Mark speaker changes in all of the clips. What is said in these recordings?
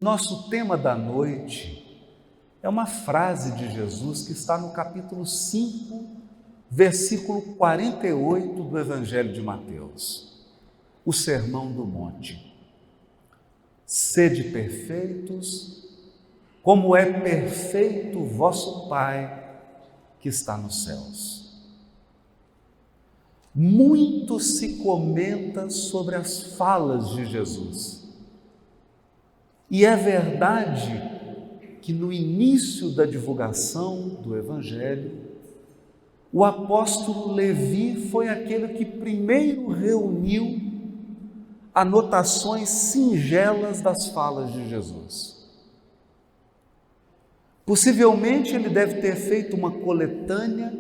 Speaker 1: Nosso tema da noite é uma frase de Jesus que está no capítulo 5, versículo 48 do Evangelho de Mateus, o Sermão do Monte. Sede perfeitos, como é perfeito vosso Pai que está nos céus. Muito se comenta sobre as falas de Jesus. E é verdade que no início da divulgação do Evangelho, o apóstolo Levi foi aquele que primeiro reuniu anotações singelas das falas de Jesus. Possivelmente ele deve ter feito uma coletânea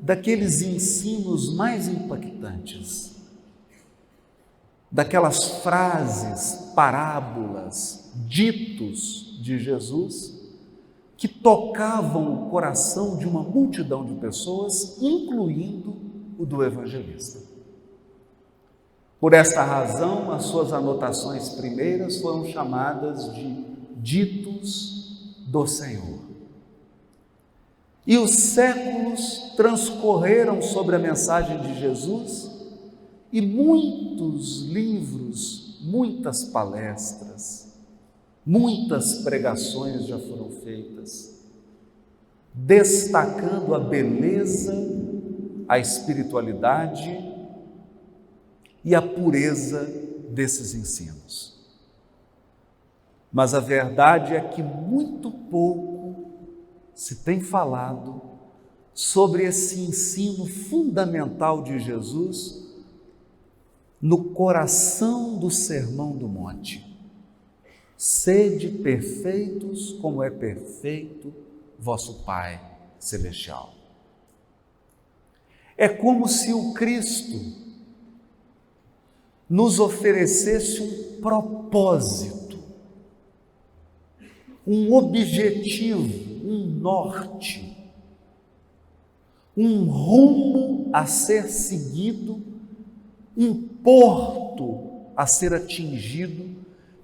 Speaker 1: daqueles ensinos mais impactantes, daquelas frases, parábolas, ditos de Jesus que tocavam o coração de uma multidão de pessoas, incluindo o do evangelista. Por esta razão, as suas anotações primeiras foram chamadas de ditos do Senhor. E os séculos transcorreram sobre a mensagem de Jesus e muitos livros, muitas palestras, muitas pregações já foram feitas, destacando a beleza, a espiritualidade e a pureza desses ensinos. Mas a verdade é que muito pouco se tem falado sobre esse ensino fundamental de Jesus no coração do Sermão do Monte. Sede perfeitos como é perfeito vosso Pai Celestial. É como se o Cristo nos oferecesse um propósito, um objetivo, um norte, um rumo a ser seguido, um porto a ser atingido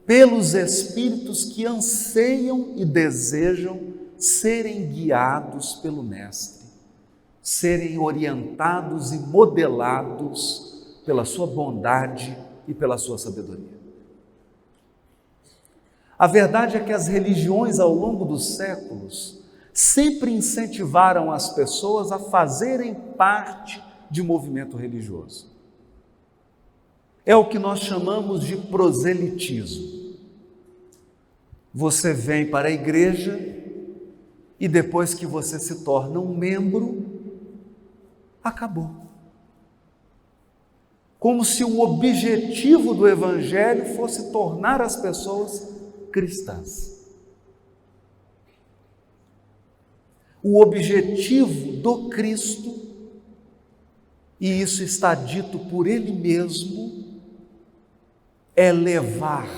Speaker 1: pelos espíritos que anseiam e desejam serem guiados pelo Mestre, serem orientados e modelados pela sua bondade e pela sua sabedoria. A verdade é que as religiões ao longo dos séculos sempre incentivaram as pessoas a fazerem parte de movimento religioso. É o que nós chamamos de proselitismo. Você vem para a igreja e depois que você se torna um membro, acabou. Como se o objetivo do Evangelho fosse tornar as pessoas cristãs. O objetivo do Cristo, e isso está dito por Ele mesmo, é levar,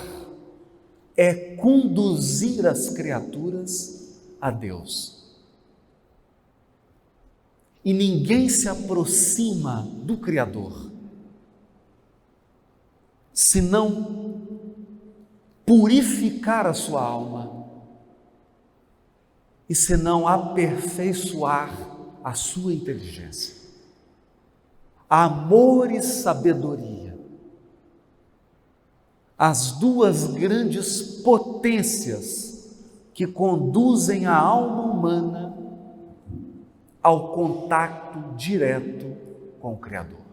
Speaker 1: é conduzir as criaturas a Deus. E ninguém se aproxima do Criador se não purificar a sua alma e se não aperfeiçoar a sua inteligência. Amor e sabedoria, as duas grandes potências que conduzem a alma humana ao contato direto com o Criador.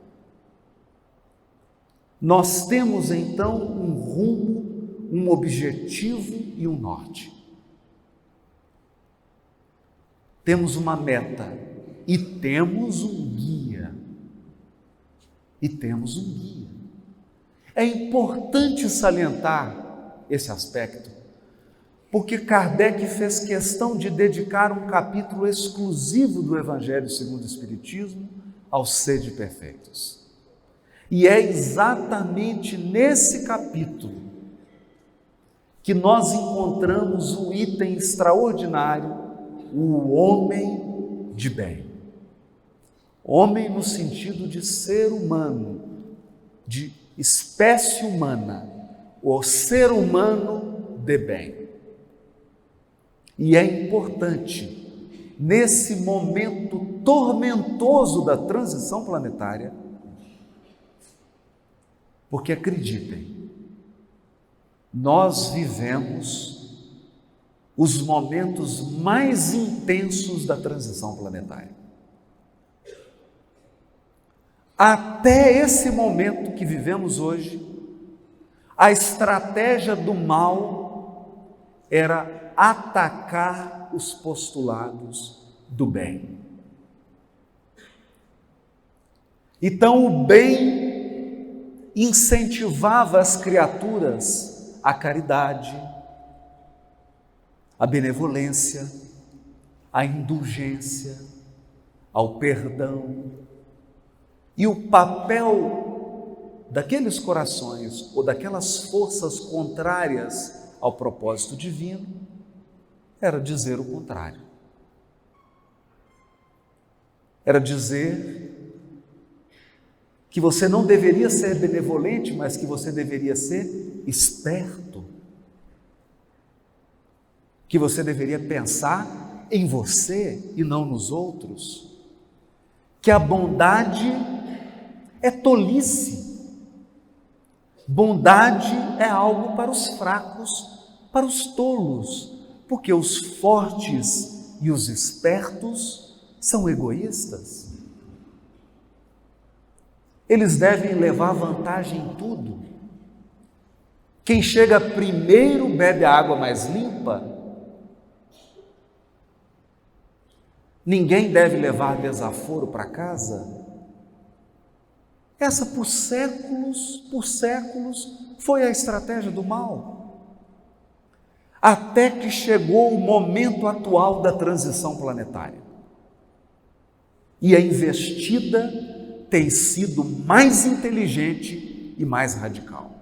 Speaker 1: Nós temos então um rumo, um objetivo e um norte. Temos uma meta e temos um guia. É importante salientar esse aspecto, porque Kardec fez questão de dedicar um capítulo exclusivo do Evangelho segundo o Espiritismo aos sede perfeitos. E é exatamente nesse capítulo que nós encontramos o item extraordinário, o homem de bem. Homem no sentido de ser humano, de espécie humana, o ser humano de bem. E é importante, nesse momento tormentoso da transição planetária, porque acreditem, nós vivemos os momentos mais intensos da transição planetária. Até esse momento que vivemos hoje, a estratégia do mal era atacar os postulados do bem. Então, o bem incentivava as criaturas à caridade, à benevolência, à indulgência, ao perdão. E o papel daqueles corações ou daquelas forças contrárias ao propósito divino era dizer o contrário. Era dizer que você não deveria ser benevolente, mas que você deveria ser esperto. Que você deveria pensar em você e não nos outros. Que a bondade é tolice. Bondade é algo para os fracos, para os tolos, porque os fortes e os espertos são egoístas. Eles devem levar vantagem em tudo. Quem chega primeiro bebe a água mais limpa. Ninguém deve levar desaforo para casa. Essa por séculos, foi a estratégia do mal. Até que chegou o momento atual da transição planetária. E a investida tem sido mais inteligente e mais radical.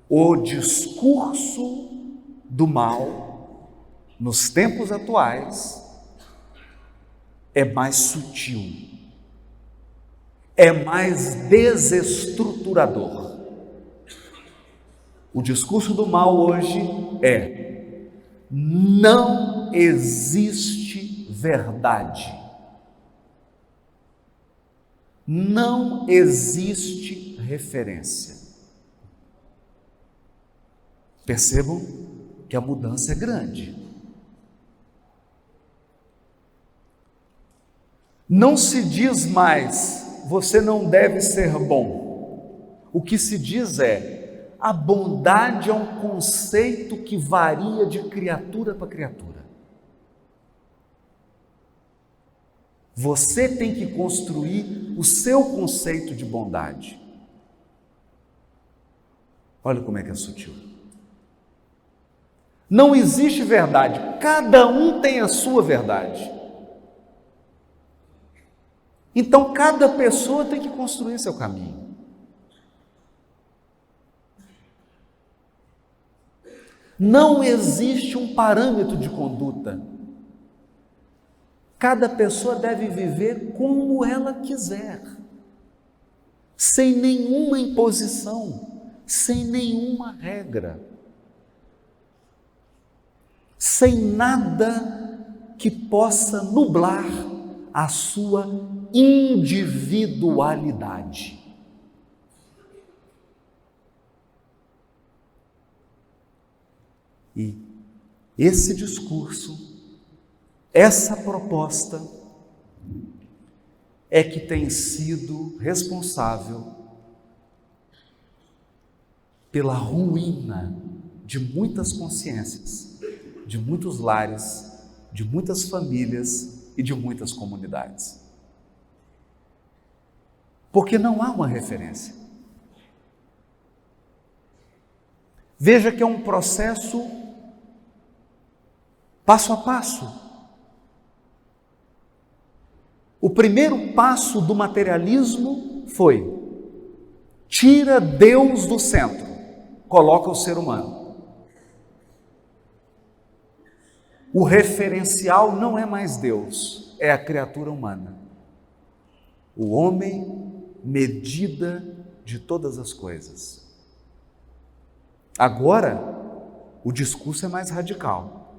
Speaker 1: O discurso do mal, nos tempos atuais, é mais sutil, é mais desestruturador. O discurso do mal hoje é: não existe verdade, não existe referência. Percebam que a mudança é grande. Não se diz mais, você não deve ser bom. O que se diz é, a bondade é um conceito que varia de criatura para criatura. Você tem que construir o seu conceito de bondade. Olha como é que é sutil. Não existe verdade, cada um tem a sua verdade. Então, cada pessoa tem que construir seu caminho. Não existe um parâmetro de conduta. Cada pessoa deve viver como ela quiser, sem nenhuma imposição, sem nenhuma regra, sem nada que possa nublar a sua individualidade. E esse discurso, essa proposta, é que tem sido responsável pela ruína de muitas consciências, de muitos lares, de muitas famílias e de muitas comunidades. Porque não há uma referência. Veja que é um processo passo a passo. O primeiro passo do materialismo foi: tira Deus do centro, coloca o ser humano. O referencial não é mais Deus, é a criatura humana. O homem, medida de todas as coisas. Agora, o discurso é mais radical.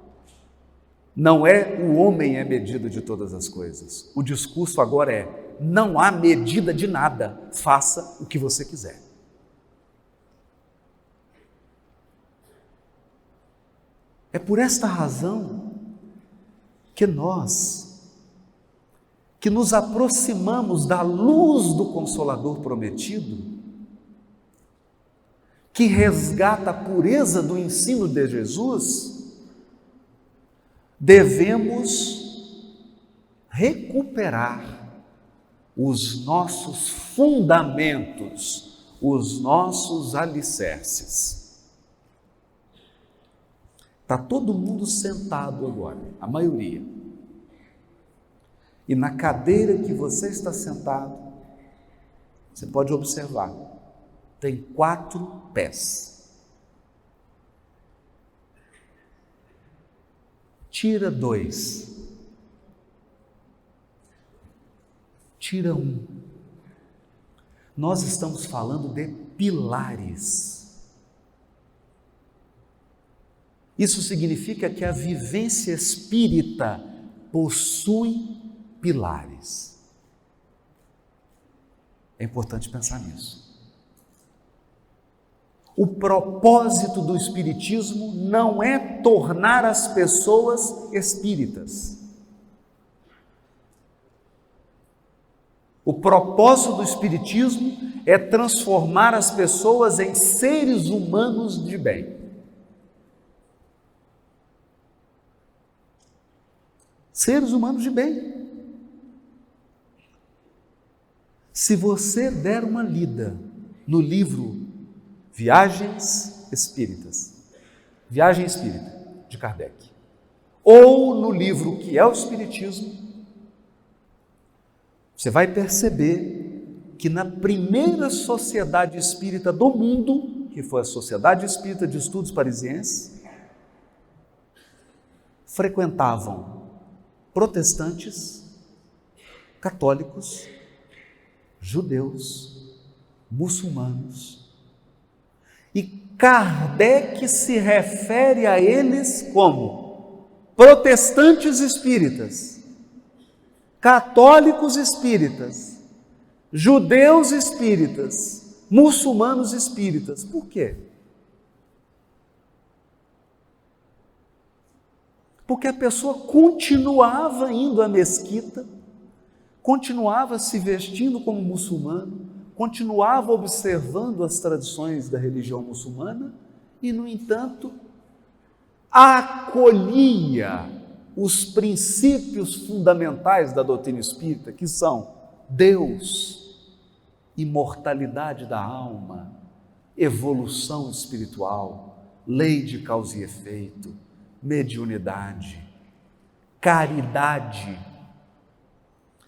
Speaker 1: Não é o homem é medida de todas as coisas. O discurso agora é: não há medida de nada, faça o que você quiser. É por esta razão que nós, que nos aproximamos da luz do Consolador prometido, que resgata a pureza do ensino de Jesus, devemos recuperar os nossos fundamentos, os nossos alicerces. Está todo mundo sentado agora, a maioria. E na cadeira que você está sentado, você pode observar, tem 4 pés. Tira 2. Tira 1. Nós estamos falando de pilares. Isso significa que a vivência espírita possui pilares. É importante pensar nisso. O propósito do Espiritismo não é tornar as pessoas espíritas. O propósito do Espiritismo é transformar as pessoas em seres humanos de bem. Seres humanos de bem. Se você der uma lida no livro Viagens Espíritas, Viagem Espírita, de Kardec, ou no livro Que é o Espiritismo, você vai perceber que na primeira sociedade espírita do mundo, que foi a Sociedade Espírita de Estudos Parisienses, frequentavam protestantes, católicos, judeus, muçulmanos. E Kardec se refere a eles como protestantes espíritas, católicos espíritas, judeus espíritas, muçulmanos espíritas. Por quê? Porque a pessoa continuava indo à mesquita, continuava se vestindo como muçulmano, continuava observando as tradições da religião muçulmana e, no entanto, acolhia os princípios fundamentais da doutrina espírita, que são Deus, imortalidade da alma, evolução espiritual, lei de causa e efeito, mediunidade, caridade.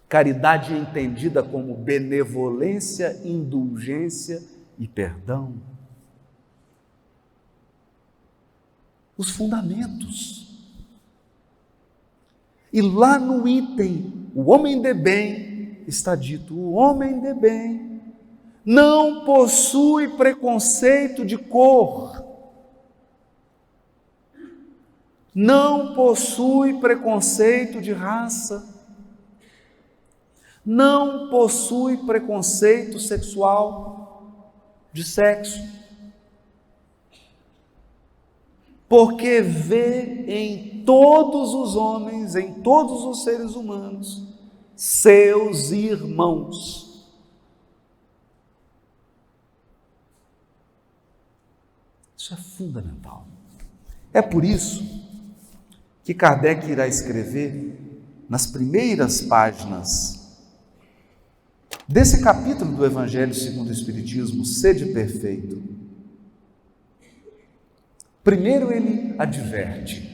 Speaker 1: Caridade é entendida como benevolência, indulgência e perdão. Os fundamentos. E lá no item, o homem de bem, está dito: o homem de bem não possui preconceito de cor, não possui preconceito de raça, não possui preconceito sexual, de sexo, porque vê em todos os homens, em todos os seres humanos, seus irmãos. Isso é fundamental. É por isso que Kardec irá escrever nas primeiras páginas desse capítulo do Evangelho segundo o Espiritismo, Sede Perfeito. Primeiro ele adverte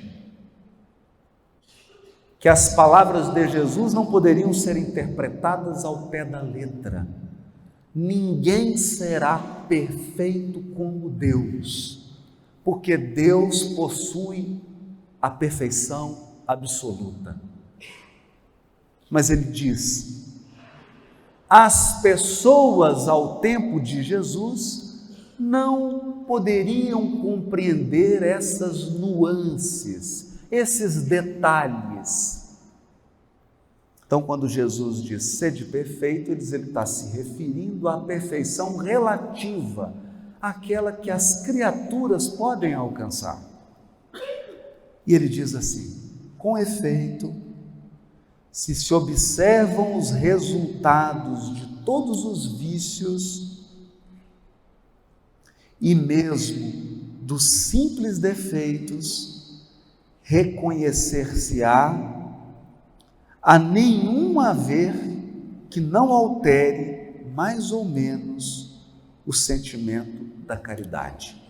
Speaker 1: que as palavras de Jesus não poderiam ser interpretadas ao pé da letra. Ninguém será perfeito como Deus, porque Deus possui a perfeição absoluta. Mas ele diz: as pessoas ao tempo de Jesus não poderiam compreender essas nuances, esses detalhes. Então, quando Jesus diz sede perfeito, ele está se referindo à perfeição relativa, àquela que as criaturas podem alcançar. E ele diz assim: com efeito, se observam os resultados de todos os vícios e mesmo dos simples defeitos, reconhecer-se-á a nenhum haver que não altere mais ou menos o sentimento da caridade,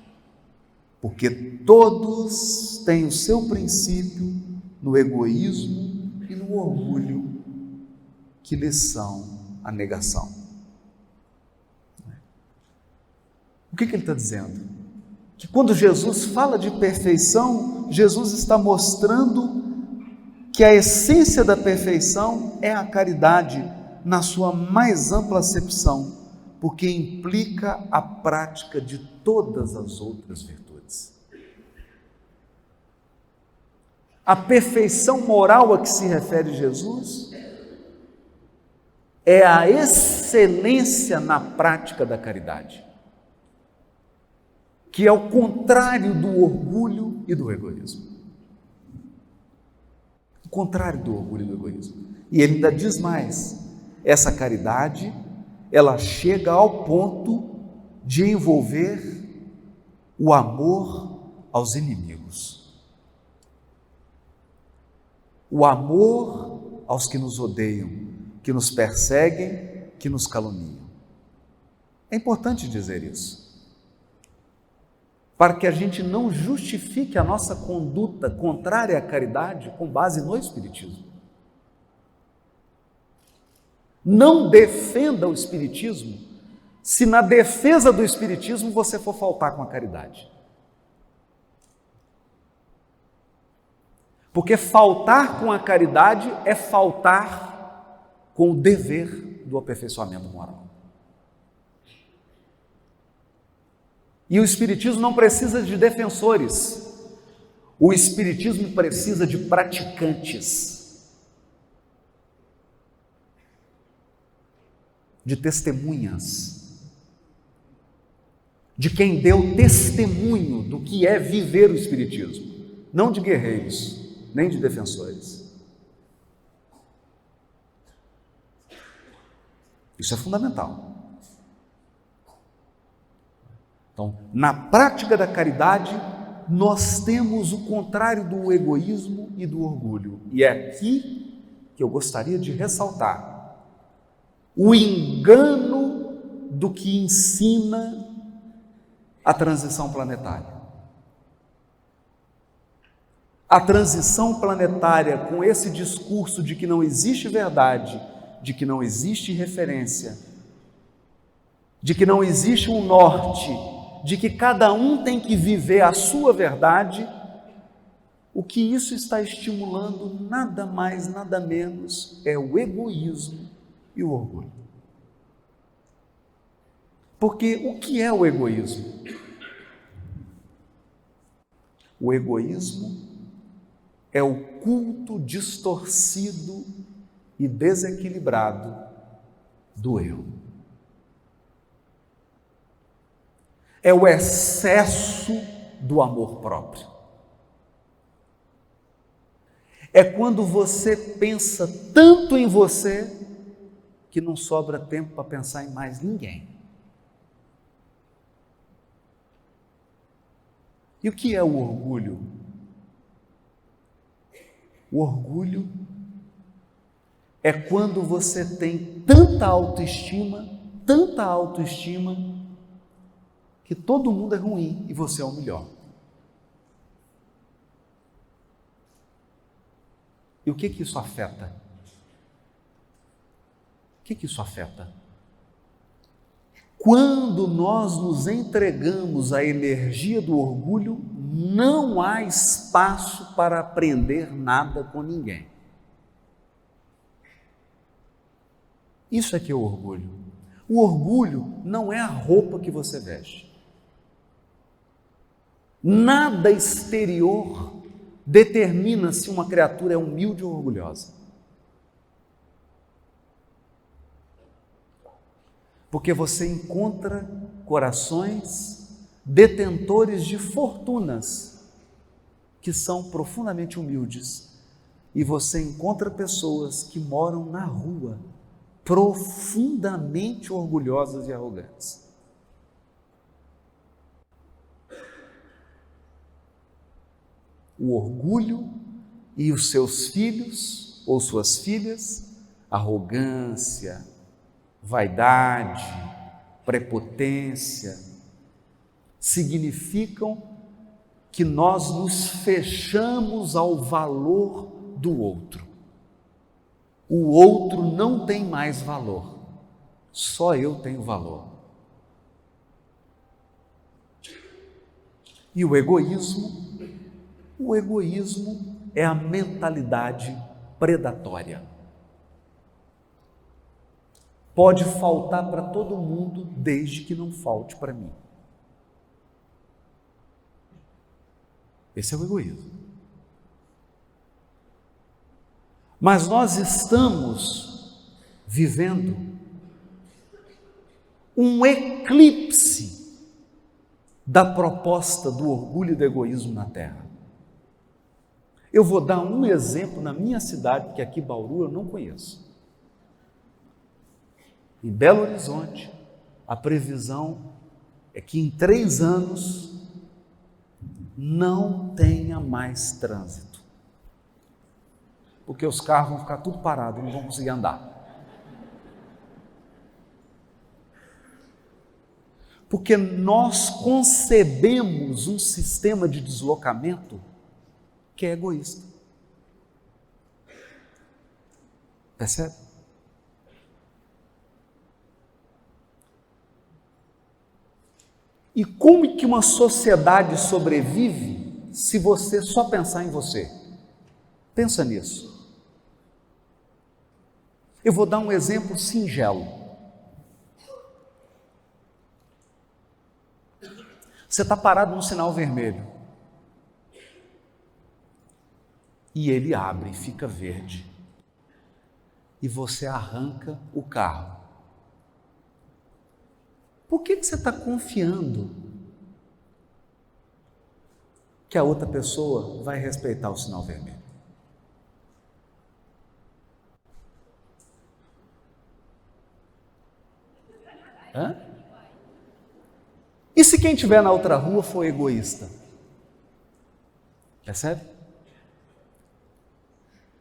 Speaker 1: porque todos têm o seu princípio no egoísmo e no orgulho, que lhes são a negação. O que ele está dizendo? Que quando Jesus fala de perfeição, Jesus está mostrando que a essência da perfeição é a caridade na sua mais ampla acepção, porque implica a prática de todas as outras virtudes. A perfeição moral a que se refere Jesus é a excelência na prática da caridade, que é o contrário do orgulho e do egoísmo. O contrário do orgulho e do egoísmo. E ele ainda diz mais: essa caridade, ela chega ao ponto de envolver o amor aos inimigos, o amor aos que nos odeiam, que nos perseguem, que nos caluniam. É importante dizer isso, para que a gente não justifique a nossa conduta contrária à caridade com base no Espiritismo. Não defenda o Espiritismo se na defesa do Espiritismo você for faltar com a caridade. Porque faltar com a caridade é faltar com o dever do aperfeiçoamento moral. E o Espiritismo não precisa de defensores, o Espiritismo precisa de praticantes, de testemunhas, de quem deu testemunho do que é viver o Espiritismo, não de guerreiros, nem de defensores. Isso é fundamental. Então, na prática da caridade, nós temos o contrário do egoísmo e do orgulho. E é aqui que eu gostaria de ressaltar o engano do que ensina a transição planetária. A transição planetária, com esse discurso de que não existe verdade, de que não existe referência, de que não existe um norte, de que cada um tem que viver a sua verdade, o que isso está estimulando nada mais, nada menos é o egoísmo e o orgulho. Porque o que é o egoísmo? O egoísmo é o culto distorcido e desequilibrado do eu. É o excesso do amor próprio. É quando você pensa tanto em você que não sobra tempo para pensar em mais ninguém. E o que é o orgulho? O orgulho é quando você tem tanta autoestima, que todo mundo é ruim e você é o melhor. E o que isso afeta? O que isso afeta? Quando nós nos entregamos à energia do orgulho, não há espaço para aprender nada com ninguém. Isso é que é o orgulho. O orgulho não é a roupa que você veste. Nada exterior determina se uma criatura é humilde ou orgulhosa. Porque você encontra corações detentores de fortunas que são profundamente humildes, e você encontra pessoas que moram na rua profundamente orgulhosas e arrogantes. O orgulho e os seus filhos ou suas filhas, arrogância, vaidade, prepotência, significam que nós nos fechamos ao valor do outro. O outro não tem mais valor, só eu tenho valor. E o egoísmo é a mentalidade predatória. Pode faltar para todo mundo, desde que não falte para mim. Esse é o egoísmo. Mas nós estamos vivendo um eclipse da proposta do orgulho e do egoísmo na Terra. Eu vou dar um exemplo na minha cidade, que aqui Bauru eu não conheço. Em Belo Horizonte, a previsão é que em 3 anos não tenha mais trânsito. Porque os carros vão ficar tudo parados, não vão conseguir andar. Porque nós concebemos um sistema de deslocamento que é egoísta. Percebe? E como que uma sociedade sobrevive se você só pensar em você? Pensa nisso. Eu vou dar um exemplo singelo. Você está parado no sinal vermelho e ele abre e fica verde e você arranca o carro. Por que você está confiando que a outra pessoa vai respeitar o sinal vermelho? Hã? E se quem estiver na outra rua for egoísta? Percebe?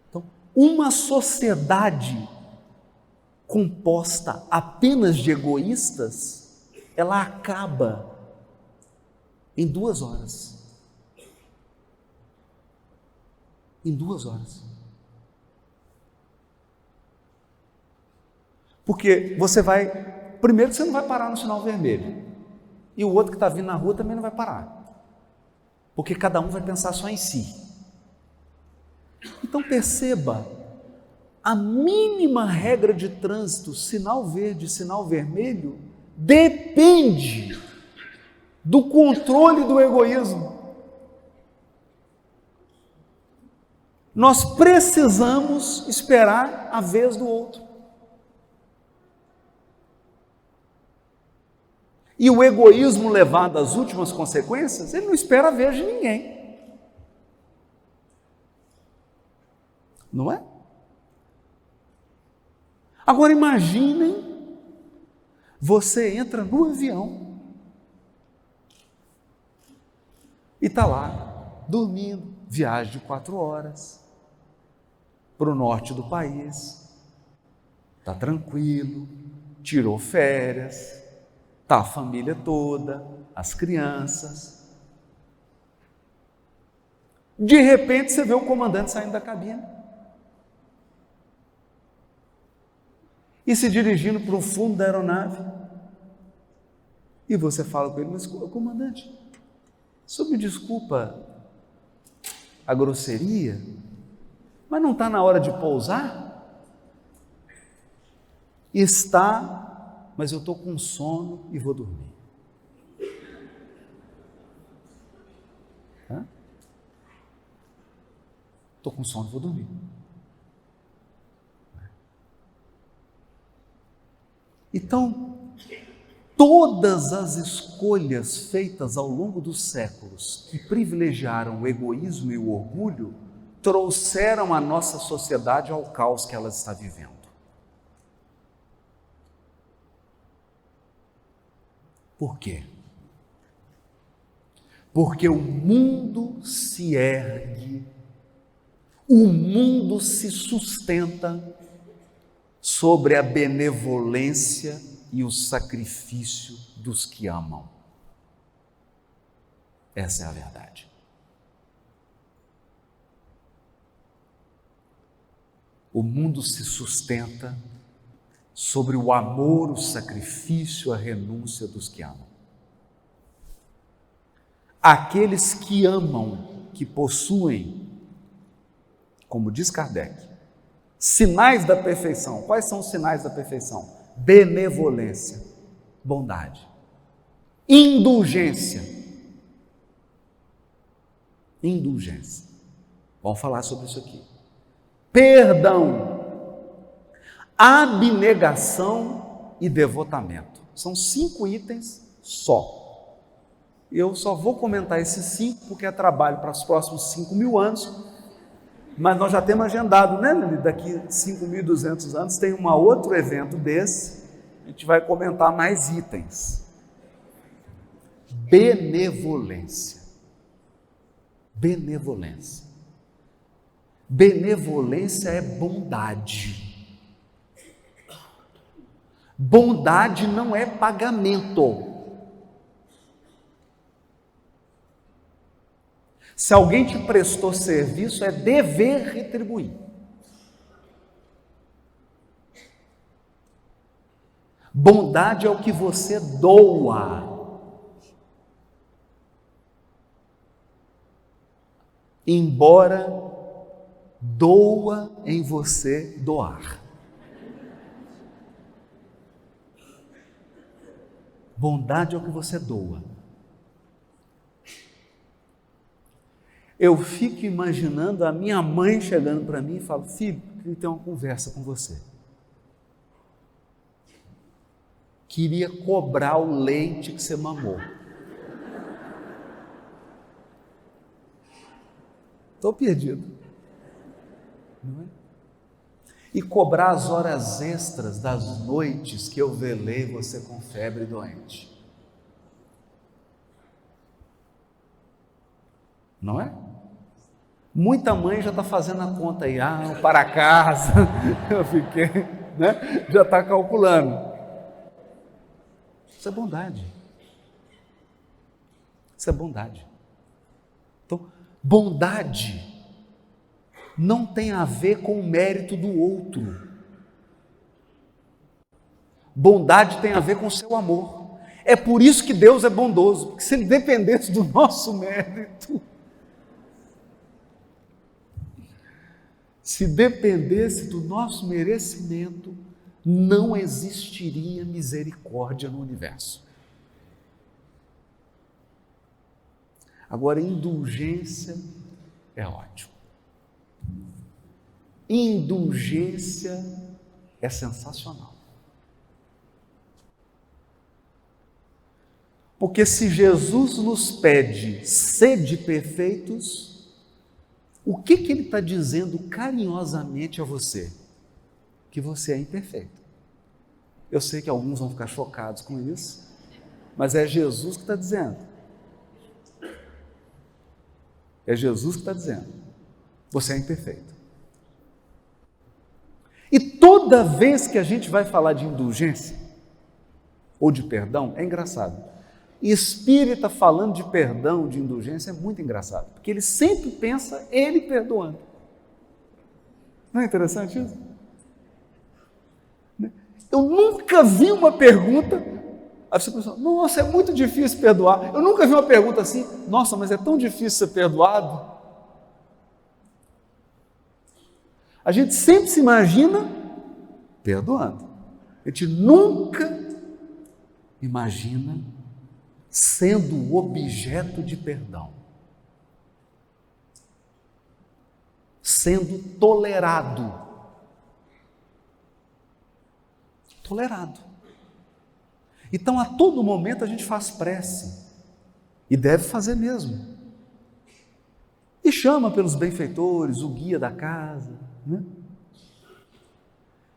Speaker 1: Então, uma sociedade composta apenas de egoístas, ela acaba em 2 horas. Em 2 horas. Porque você vai, primeiro você não vai parar no sinal vermelho, e o outro que está vindo na rua também não vai parar, porque cada um vai pensar só em si. Então perceba, a mínima regra de trânsito, sinal verde, sinal vermelho, depende do controle do egoísmo. Nós precisamos esperar a vez do outro. E o egoísmo levado às últimas consequências, ele não espera a vez de ninguém. Não é? Agora imaginem, você entra no avião e está lá, dormindo, viagem de 4 horas, para o norte do país, está tranquilo, tirou férias, está a família toda, as crianças. De repente você vê o comandante saindo da cabine e se dirigindo para o fundo da aeronave. E você fala com ele: mas comandante, o senhor me desculpa a grosseria, mas não está na hora de pousar? Está, mas eu estou com sono e vou dormir. Estou com sono, vou dormir. Então, todas as escolhas feitas ao longo dos séculos que privilegiaram o egoísmo e o orgulho trouxeram a nossa sociedade ao caos que ela está vivendo. Por quê? Porque o mundo se ergue, o mundo se sustenta sobre a benevolência e o sacrifício dos que amam. Essa é a verdade. O mundo se sustenta sobre o amor, o sacrifício, a renúncia dos que amam. Aqueles que amam, que possuem, como diz Kardec, sinais da perfeição. Quais são os sinais da perfeição? Benevolência, bondade, indulgência. Vamos falar sobre isso aqui. Perdão, abnegação e devotamento. São 5 itens só. Eu só vou comentar esses 5 porque é trabalho para os próximos 5.000 anos, mas nós já temos agendado, né? Daqui 5.200 anos tem um outro evento desse, a gente vai comentar mais itens. Benevolência. Benevolência é bondade. Bondade não é pagamento. Se alguém te prestou serviço, é dever retribuir. Bondade é o que você doa. Embora doa em você doar. Bondade é o que você doa. Eu fico imaginando a minha mãe chegando para mim e falo: filho, queria ter uma conversa com você. Queria cobrar o leite que você mamou. Estou perdido. Não é? E cobrar as horas extras das noites que eu velei você com febre doente. Não é? Muita mãe já está fazendo a conta aí, para casa, eu fiquei, né? Já está calculando. Isso é bondade. Isso é bondade. Então, bondade não tem a ver com o mérito do outro. Bondade tem a ver com o seu amor. É por isso que Deus é bondoso, porque se Ele dependesse do nosso mérito, se dependesse do nosso merecimento, não existiria misericórdia no universo. Agora, indulgência é ótimo. Indulgência é sensacional. Porque se Jesus nos pede sede perfeitos, o que Ele está dizendo carinhosamente a você? Que você é imperfeito. Eu sei que alguns vão ficar chocados com isso, mas é Jesus que está dizendo. É Jesus que está dizendo. Você é imperfeito. E toda vez que a gente vai falar de indulgência ou de perdão, é engraçado. Espírita falando de perdão, de indulgência, é muito engraçado, porque ele sempre pensa ele perdoando. Não é interessante isso? Eu nunca vi uma pergunta, aí você pensa: nossa, é muito difícil perdoar. Eu nunca vi uma pergunta assim: nossa, mas é tão difícil ser perdoado. A gente sempre se imagina perdoando. A gente nunca imagina sendo o objeto de perdão. sendo tolerado. Tolerado. Então, a todo momento a gente faz prece, e deve fazer mesmo. E chama pelos benfeitores, o guia da casa, né?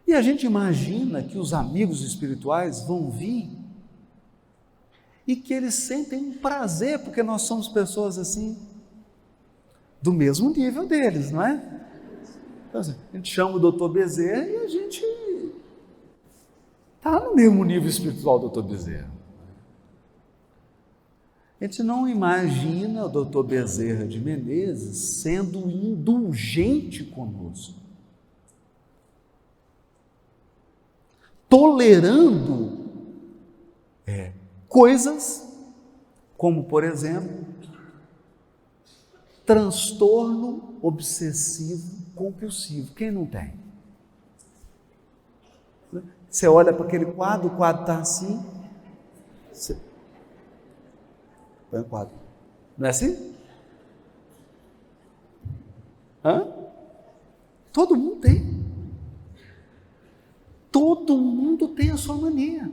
Speaker 1: E a gente imagina que os amigos espirituais vão vir e que eles sentem um prazer, porque nós somos pessoas assim, do mesmo nível deles, não é? Então, assim, a gente chama o doutor Bezerra e a gente está no mesmo nível espiritual do doutor Bezerra. A gente não imagina o doutor Bezerra de Menezes sendo indulgente conosco, tolerando coisas como, por exemplo, transtorno obsessivo compulsivo. Quem não tem? Você olha para aquele quadro, o quadro está assim, põe o quadro. Não é assim? Todo mundo tem. Todo mundo tem a sua mania.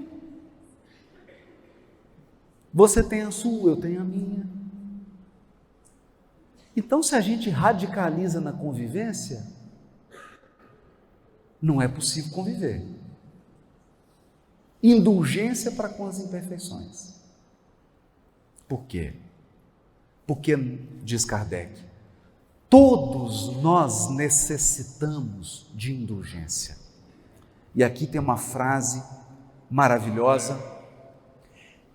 Speaker 1: Você tem a sua, eu tenho a minha. Então, se a gente radicaliza na convivência, não é possível conviver. Indulgência para com as imperfeições. Por quê? Porque, diz Kardec, todos nós necessitamos de indulgência. E aqui tem uma frase maravilhosa,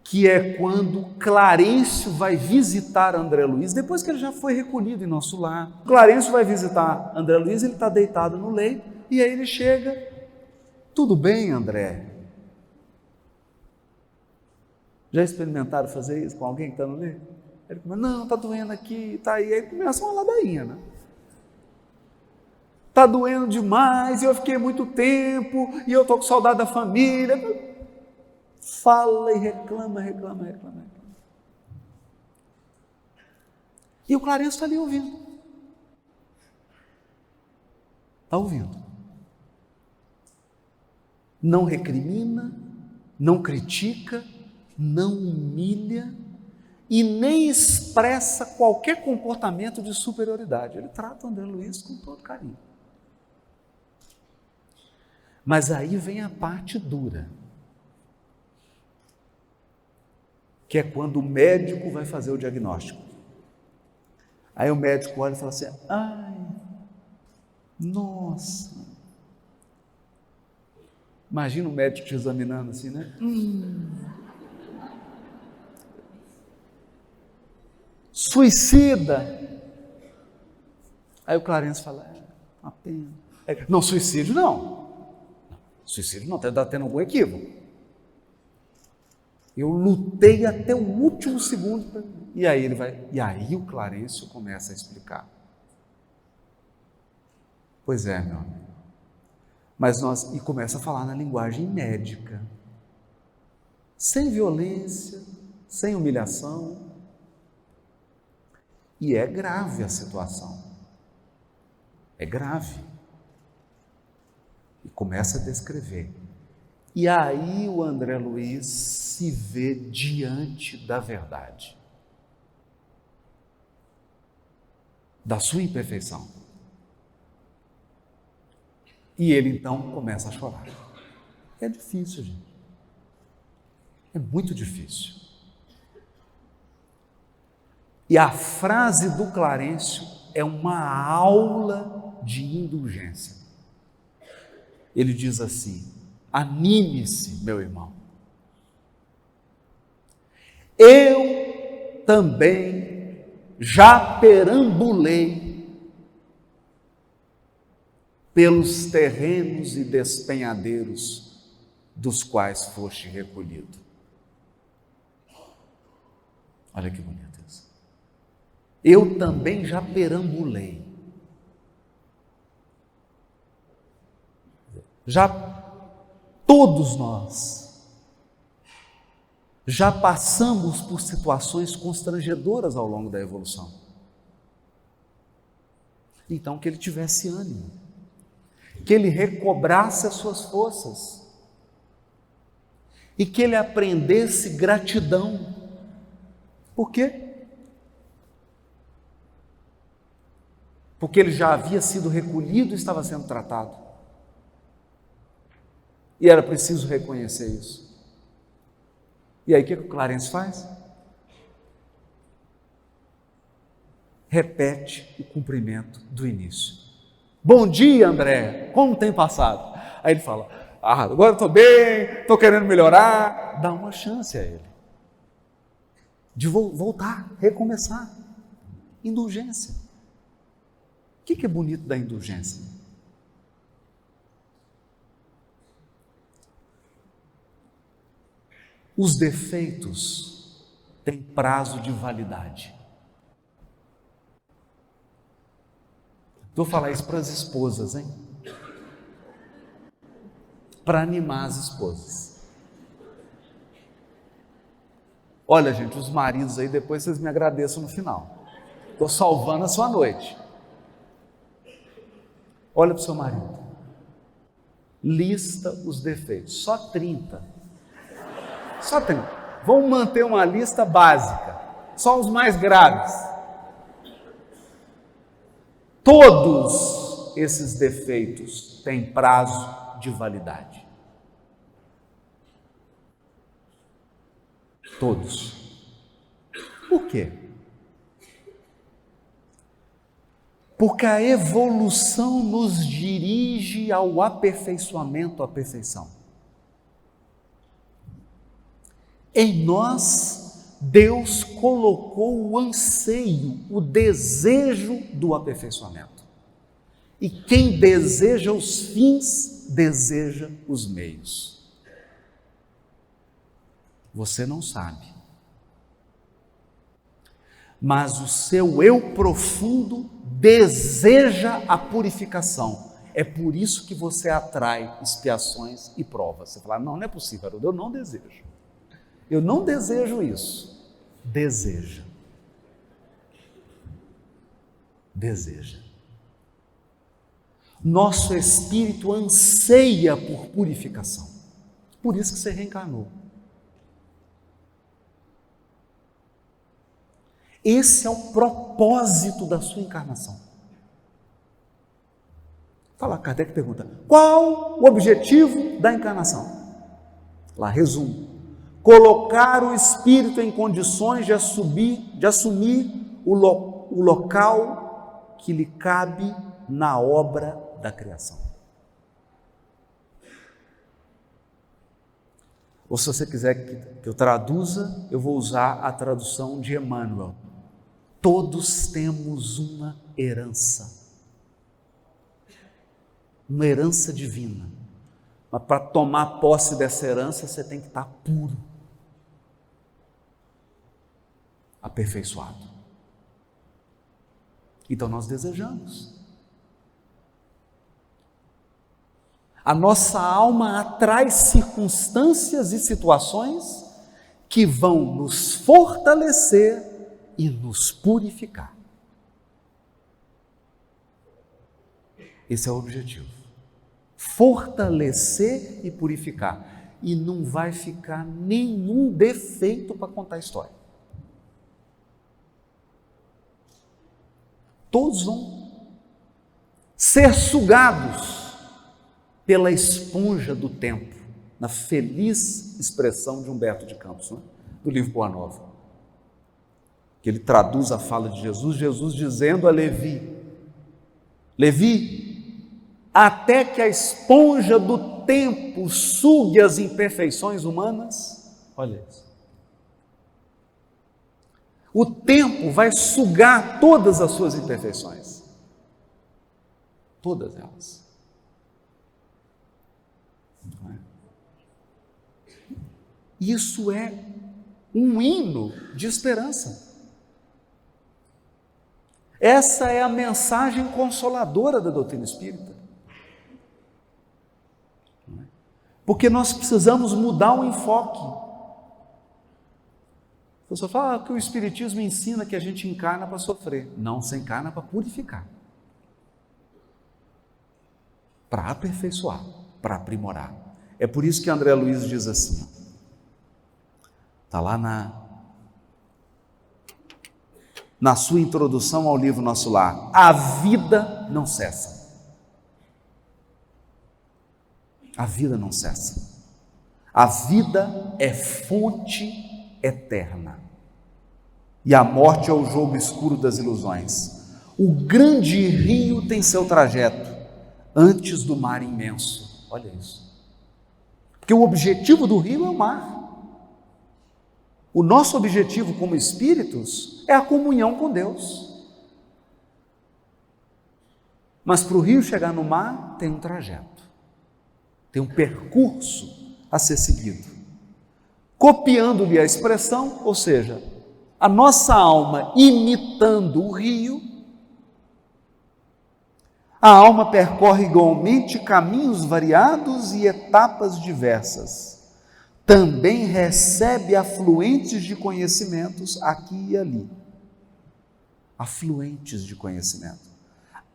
Speaker 1: que é quando Clarencio vai visitar André Luiz, depois que ele já foi recolhido em nosso lar. Clarencio vai visitar André Luiz, ele está deitado no leito, e aí ele chega, tudo bem, André? Já experimentaram fazer isso com alguém que está no leito? Ele começa, não, está doendo aqui, está aí. Aí começa uma ladainha, né? Está doendo demais, e eu fiquei muito tempo, e eu estou com saudade da família. Fala e reclama. E o Clarencio está ali ouvindo. Está ouvindo. Não recrimina, não critica, não humilha e nem expressa qualquer comportamento de superioridade. Ele trata o André Luiz com todo carinho. Mas aí vem a parte dura, que é quando o médico vai fazer o diagnóstico. Aí o médico olha e fala assim, ai, nossa. Imagina o médico te examinando assim, né? Suicida. Aí o Clarencio fala, uma pena. Não, suicídio não. Suicídio não, está tendo algum equívoco. Eu lutei até o último segundo. E aí o Clarencio começa a explicar. Pois é, meu amigo. E começa a falar na linguagem médica. Sem violência, sem humilhação. E é grave a situação. É grave. E começa a descrever. E aí o André Luiz se vê diante da verdade, da sua imperfeição. E ele então começa a chorar. É difícil, gente. É muito difícil. E a frase do Clarencio é uma aula de indulgência. Ele diz assim, anime-se, meu irmão. Eu também já perambulei pelos terrenos e despenhadeiros dos quais foste recolhido. Olha que bonito isso. Eu também já perambulei. Já todos nós já passamos por situações constrangedoras ao longo da evolução. Então, que ele tivesse ânimo, que ele recobrasse as suas forças e que ele aprendesse gratidão. Por quê? Porque ele já havia sido recolhido e estava sendo tratado. E era preciso reconhecer isso. E aí o que o Clarence faz? Repete o cumprimento do início. Bom dia, André, como tem passado? Aí ele fala, agora estou bem, estou querendo melhorar. Dá uma chance a ele de voltar, recomeçar. Indulgência. O que é bonito da indulgência? Os defeitos têm prazo de validade. Vou falar isso para as esposas, hein? Para animar as esposas. Olha, gente, os maridos aí, depois vocês me agradeçam no final. Estou salvando a sua noite. Olha para o seu marido. Lista os defeitos. Só 30. Só 30. Vamos manter uma lista básica. Só os mais graves. Todos esses defeitos têm prazo de validade. Todos. Por quê? Porque a evolução nos dirige ao aperfeiçoamento, à perfeição. Em nós, Deus colocou o anseio, o desejo do aperfeiçoamento. E quem deseja os fins, deseja os meios. Você não sabe. Mas o seu eu profundo deseja a purificação. É por isso que você atrai expiações e provas. Você fala, não é possível, Haroldo, eu não desejo. Eu não desejo isso. Deseja. Deseja. Nosso espírito anseia por purificação. Por isso que você reencarnou. Esse é o propósito da sua encarnação. Fala, Kardec pergunta, qual o objetivo da encarnação? Lá, resumo. Colocar o espírito em condições de assumir o local que lhe cabe na obra da criação. Ou se você quiser que eu traduza, eu vou usar a tradução de Emmanuel. Todos temos uma herança divina, mas para tomar posse dessa herança você tem que estar puro, aperfeiçoado. Então nós desejamos. A nossa alma atrai circunstâncias e situações que vão nos fortalecer e nos purificar. Esse é o objetivo. Fortalecer e purificar. E não vai ficar nenhum defeito para contar a história. Todos vão ser sugados pela esponja do tempo, na feliz expressão de Humberto de Campos, né? Do livro Boa Nova, que ele traduz a fala de Jesus, Jesus dizendo a Levi, Levi, até que a esponja do tempo sugue as imperfeições humanas, olha isso, o tempo vai sugar todas as suas imperfeições, todas elas. Isso é um hino de esperança. Essa é a mensagem consoladora da doutrina espírita. Porque nós precisamos mudar o enfoque. A pessoa fala que o Espiritismo ensina que a gente encarna para sofrer. Não, você encarna para purificar. para aperfeiçoar, para aprimorar. É por isso que André Luiz diz assim, está lá na sua introdução ao livro Nosso Lar: a vida não cessa. A vida não cessa. A vida é fonte eterna. E a morte é o jogo escuro das ilusões. O grande rio tem seu trajeto antes do mar imenso. Olha isso. Porque o objetivo do rio é o mar. O nosso objetivo como espíritos é a comunhão com Deus. Mas para o rio chegar no mar, tem um trajeto, tem um percurso a ser seguido. Copiando-lhe a expressão, ou seja, a nossa alma imitando o rio, a alma percorre igualmente caminhos variados e etapas diversas. Também recebe afluentes de conhecimentos aqui e ali. Afluentes de conhecimento.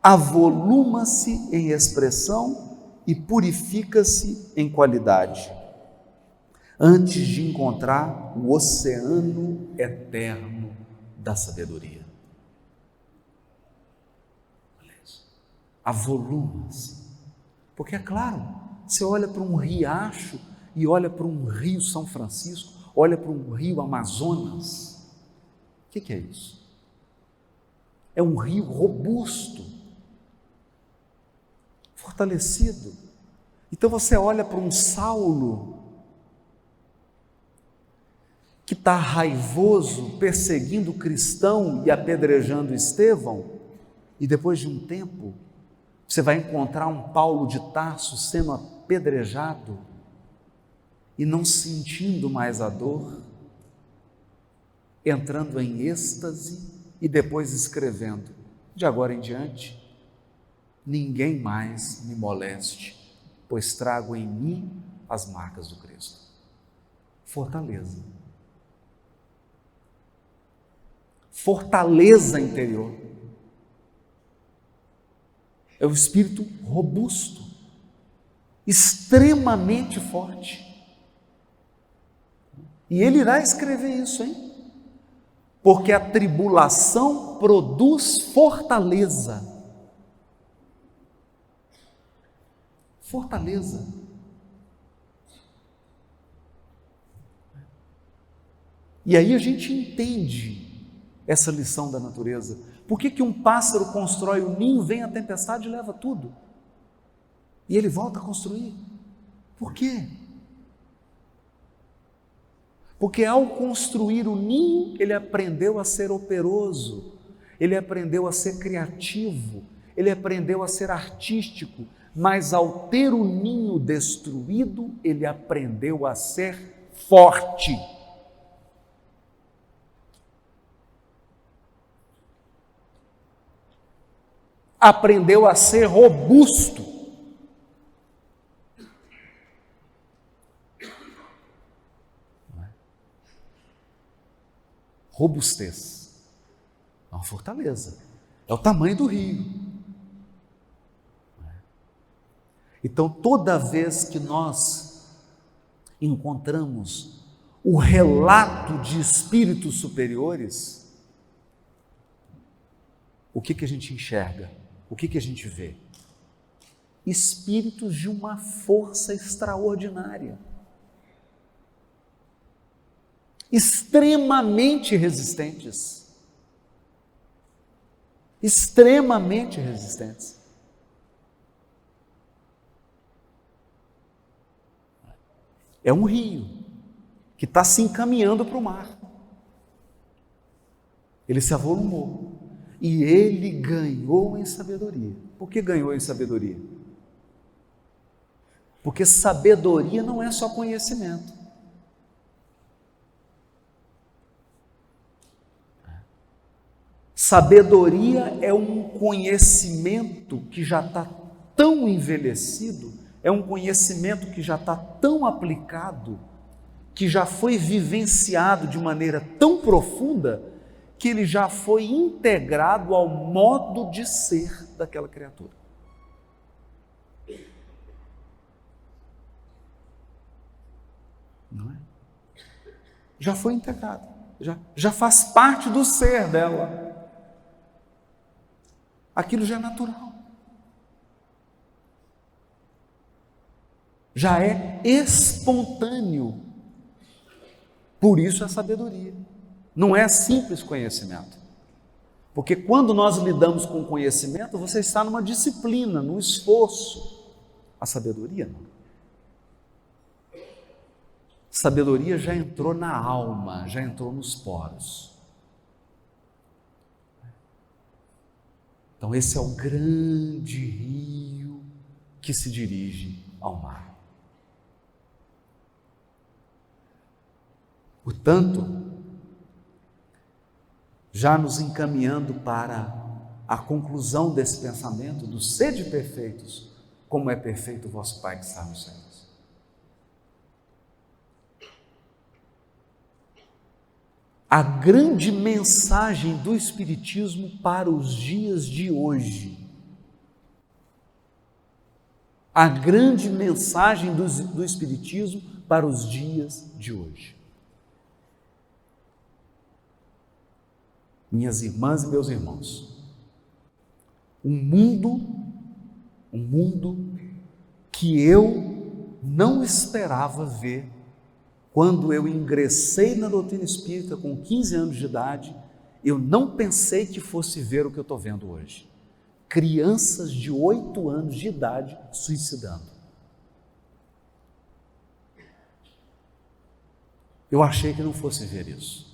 Speaker 1: Avoluma-se em expressão e purifica-se em qualidade, antes de encontrar o oceano eterno da sabedoria. Avoluma-se. Porque é claro, você olha para um riacho e olha para um rio São Francisco, olha para um rio Amazonas. O que é isso? É um rio robusto, fortalecido. Então você olha para um Saulo que está raivoso, perseguindo o cristão e apedrejando Estevão, e depois de um tempo você vai encontrar um Paulo de Tarso sendo apedrejado e não sentindo mais a dor, entrando em êxtase e depois escrevendo: de agora em diante, ninguém mais me moleste, pois trago em mim as marcas do Cristo. Fortaleza. Fortaleza interior. É o espírito robusto, extremamente forte. E ele irá escrever isso, hein? Porque a tribulação produz fortaleza. Fortaleza. E aí a gente entende essa lição da natureza. Por que um pássaro constrói o ninho, vem a tempestade e leva tudo? E ele volta a construir? Por quê? Porque ao construir o ninho, ele aprendeu a ser operoso, ele aprendeu a ser criativo, ele aprendeu a ser artístico, mas ao ter o ninho destruído, ele aprendeu a ser forte. Aprendeu a ser robusto. Robustez é uma fortaleza, é o tamanho do rio. Então, toda vez que nós encontramos o relato de espíritos superiores, o que a gente enxerga? O que a gente vê? Espíritos de uma força extraordinária, extremamente resistentes, extremamente resistentes. É um rio que está se encaminhando para o mar. Ele se avolumou e ele ganhou em sabedoria. Por que ganhou em sabedoria? Porque sabedoria não é só conhecimento. Sabedoria é um conhecimento que já está tão envelhecido, é um conhecimento que já está tão aplicado, que já foi vivenciado de maneira tão profunda, que ele já foi integrado ao modo de ser daquela criatura. Não é? Já foi integrado, já faz parte do ser dela. Aquilo já é natural. Já é espontâneo. Por isso a sabedoria. Não é simples conhecimento. Porque quando nós lidamos com conhecimento, você está numa disciplina, num esforço. A sabedoria não. Sabedoria já entrou na alma, já entrou nos poros. Então esse é o grande rio que se dirige ao mar. Portanto, já nos encaminhando para a conclusão desse pensamento do sede perfeitos, como é perfeito o vosso Pai que está nos céus. A grande mensagem do Espiritismo para os dias de hoje. A grande mensagem do Espiritismo para os dias de hoje. Minhas irmãs e meus irmãos, um mundo que eu não esperava ver quando eu ingressei na doutrina espírita com 15 anos de idade. Eu não pensei que fosse ver o que eu estou vendo hoje. Crianças de 8 anos de idade suicidando. Eu achei que não fosse ver isso.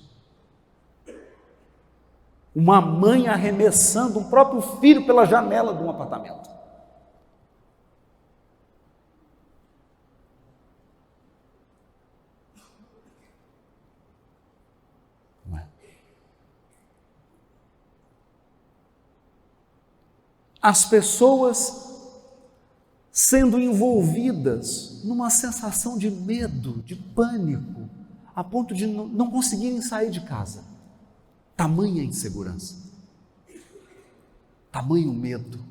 Speaker 1: Uma mãe arremessando um próprio filho pela janela de um apartamento. Não é? As pessoas sendo envolvidas numa sensação de medo, de pânico, a ponto de não conseguirem sair de casa. Tamanha insegurança, tamanho medo.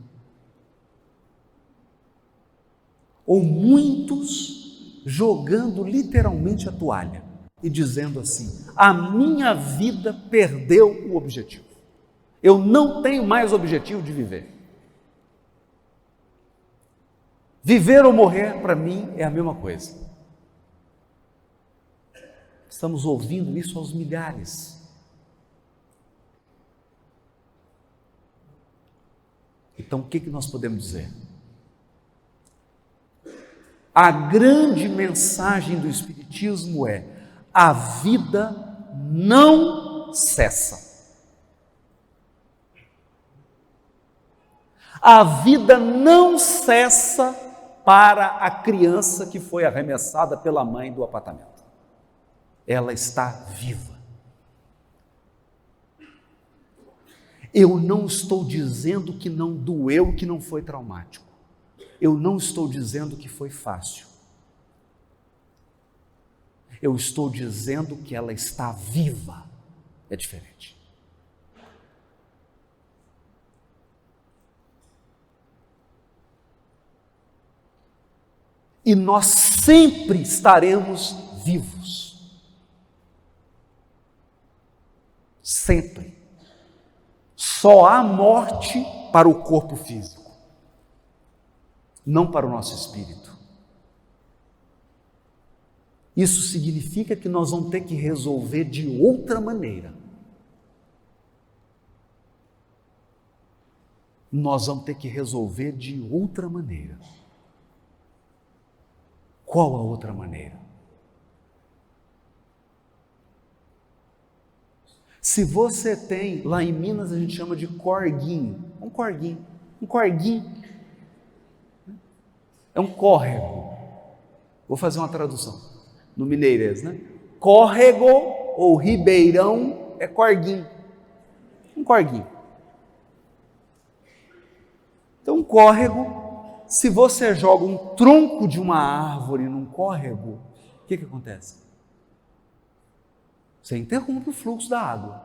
Speaker 1: Ou muitos jogando literalmente a toalha e dizendo assim: a minha vida perdeu o objetivo. Eu não tenho mais objetivo de viver. Viver ou morrer, para mim, é a mesma coisa. Estamos ouvindo isso aos milhares. Então, o que nós podemos dizer? A grande mensagem do Espiritismo é: a vida não cessa. A vida não cessa para a criança que foi arremessada pela mãe do apartamento. Ela está viva. Eu não estou dizendo que não doeu, que não foi traumático. Eu não estou dizendo que foi fácil. Eu estou dizendo que ela está viva. É diferente. E nós sempre estaremos vivos. Sempre. Só há morte para o corpo físico, não para o nosso espírito. Isso significa que nós vamos ter que resolver de outra maneira. Nós vamos ter que resolver de outra maneira. Qual a outra maneira? Se você tem, lá em Minas a gente chama de corguinho, um corguinho é um córrego. Vou fazer uma tradução no mineirês, né? Córrego ou ribeirão é corguinho, um corguinho. Então, um córrego, se você joga um tronco de uma árvore num córrego, o que acontece? Você interrompe o fluxo da água.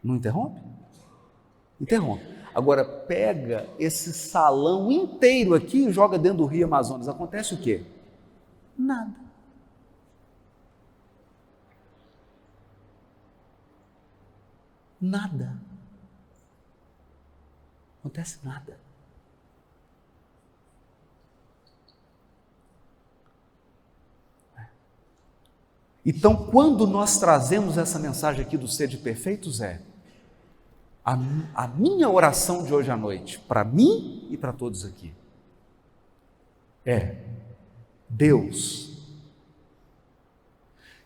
Speaker 1: Não interrompe? Interrompe. Agora, pega esse salão inteiro aqui e joga dentro do Rio Amazonas. Acontece o quê? Nada. Nada. Acontece nada. Então, quando nós trazemos essa mensagem aqui do Sede Perfeitos, a minha oração de hoje à noite, para mim e para todos aqui, Deus,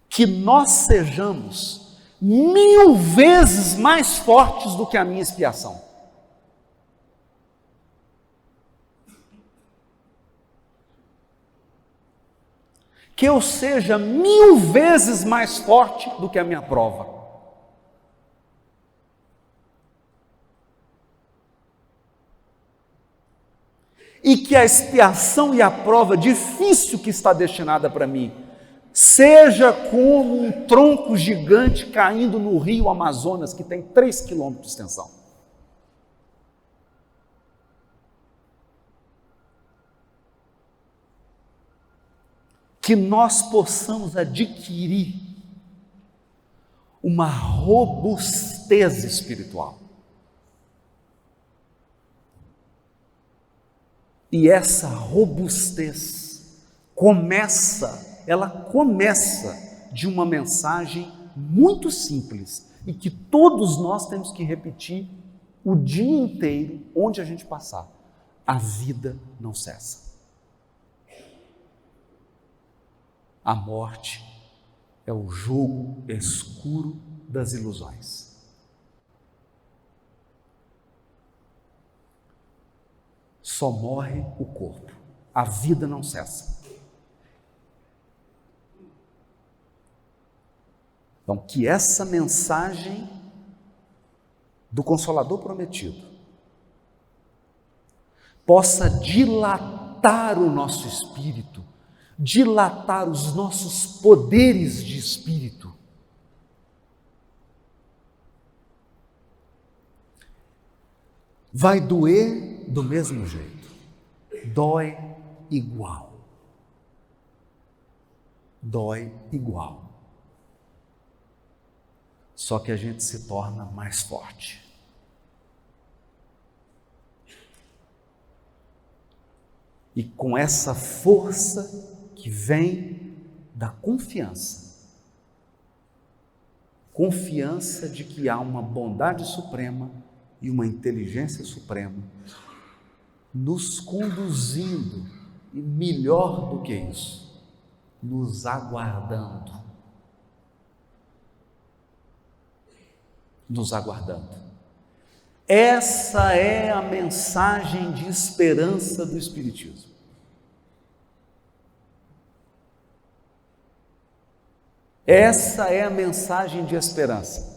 Speaker 1: que nós sejamos 1000 vezes mais fortes do que a minha expiação. Que eu seja 1000 vezes mais forte do que a minha prova. E que a expiação e a prova difícil que está destinada para mim, seja como um tronco gigante caindo no rio Amazonas, que tem 3 quilômetros de extensão. Que nós possamos adquirir uma robustez espiritual. E essa robustez começa de uma mensagem muito simples e que todos nós temos que repetir o dia inteiro, onde a gente passar. A vida não cessa. A morte é o jogo escuro das ilusões. Só morre o corpo, a vida não cessa. Então, que essa mensagem do Consolador prometido possa dilatar o nosso espírito, dilatar os nossos poderes de espírito. Vai doer do mesmo jeito, dói igual. Dói igual. Só que a gente se torna mais forte. E com essa força que vem da confiança de que há uma bondade suprema e uma inteligência suprema nos conduzindo, e melhor do que isso, nos aguardando. Nos aguardando. Essa é a mensagem de esperança do Espiritismo. Essa é a mensagem de esperança.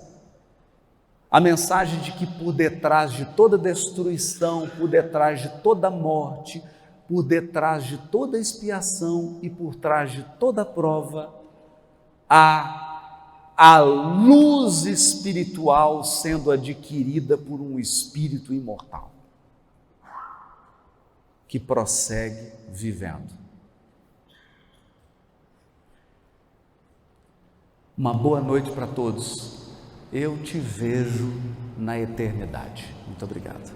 Speaker 1: A mensagem de que por detrás de toda destruição, por detrás de toda morte, por detrás de toda expiação e por trás de toda prova, há a luz espiritual sendo adquirida por um espírito imortal, que prossegue vivendo. Uma boa noite para todos. Eu te vejo na eternidade. Muito obrigado.